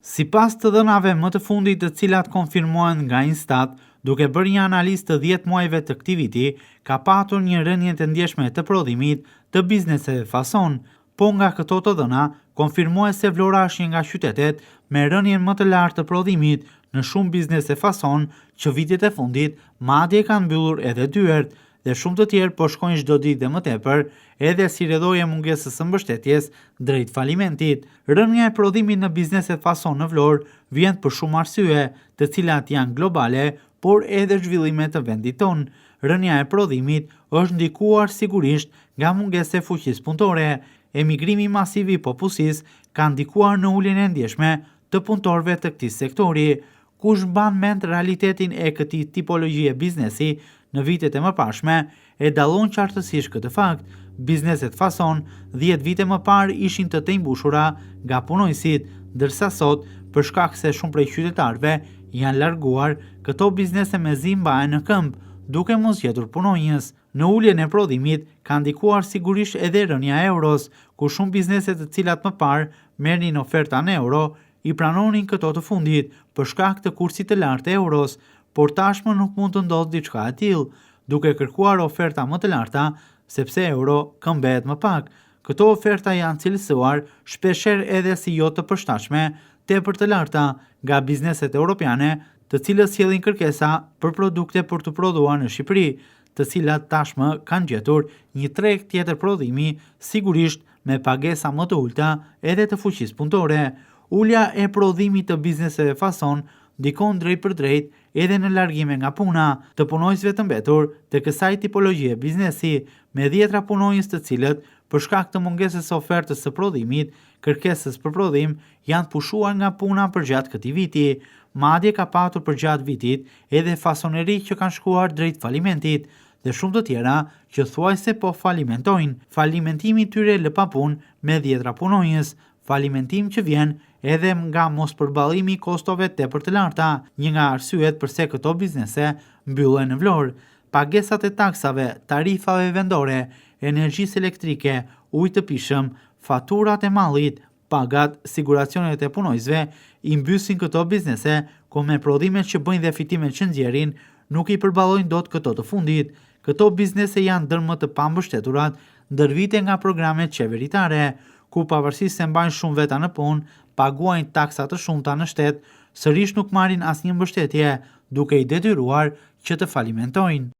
Sipas të dhënave më të fundit të cilat konfirmohen nga Instat, duke bërë një analizë të 10 muajve të këtij viti, ka patur një rënje të ndjeshme të prodhimit të bizneseve fason, po nga këto të dhëna, konfirmohet se Vlora është një nga qytetet me rënjen më të lartë të prodhimit në shumë biznese fason që vitet e fundit madje kanë mbyllur edhe dyert, dhe shumë të tjerë po shkojnë çdo ditë dhe më tepër, edhe si rrjedhojë mungesës së mbështetjes drejt falimentit. Rënja e prodhimit në bizneset fason në Vlorë vjen për shumë arsye, të cilat janë globale, por edhe zhvillime të vendit tonë. Rënja e prodhimit është ndikuar sigurisht nga mungesa e fuqisë punëtore. Emigrimi masiv i popullsisë ka ndikuar në uljen e ndjeshme të punëtorëve të këtij sektori. Kush mban mend realitetin e këtij tipologjie biznesi në vitet e mëparshme, e dallon qartësisht këtë fakt. Bizneset fason 10 vite më parë ishin të tejmbushura nga punojësit, ndërsa sot, për shkak se shumë prej qytetarëve janë larguar, këto biznese mezi mbahen në këmbë, duke mos gjetur punonjës. Në uljen e prodhimit ka ndikuar sigurisht edhe rënja e euros, ku shumë biznese të cilat më parë merrnin oferta në euro, i pranonin këto të fundit për shkak të kursit të lartë të euros, por tashmë nuk mund të ndodhë diçka e tillë, duke kërkuar oferta më të larta, sepse euro këmbet më pak. Këto oferta janë cilësuar shpeshherë edhe si jo të përshtatshme, tepër të larta nga bizneset europiane, të cilës sjellin kërkesa për produkte për të prodhuar në Shqipëri, të cilat tashmë kanë gjetur një treg tjetër prodhimi, sigurisht me pagesa më të ulta edhe të fuqisë punëtore. Ulja e prodhimit të bizneseve fason ndikon drejt për drejt edhe në largime nga puna të punojësve të mbetur të kësaj tipologjie biznesi, me 10 punonjës të cilët për shkak të mungesës së ofertës së prodhimit, kërkesës për prodhim janë pushuar nga puna përgjatë këtij viti. Madje ka patur përgjatë vitit edhe fasoneri që kanë shkuar drejt falimentit dhe shumë të tjera që thuajse po falimentojnë. Falimentimi tyre lë pa punë me 10 punonjës, falimentim që vjen edhe nga mos përballimi i kostove tepër të larta, një nga arsyet pse këto biznese mbyllen në Vlorë. Pagesat e taksave, tarifave vendore, energjisë elektrike, ujë të pishëm, faturat e mallit, pagat, siguracionet e punojësve i mbysin këto biznese, ku me prodhimet që bëjnë dhe fitimet që nxjerrin nuk i përballojnë dot këto të fundit. Këto biznese janë ndër më të pambështeturat ndër vite nga programet qeveritare, ku pavarësisht se mbajnë shumë veta në punë, paguajnë taksa të shumta në shtet, sërish nuk marrin asnjë mbështetje, duke i detyruar që të falimentojnë.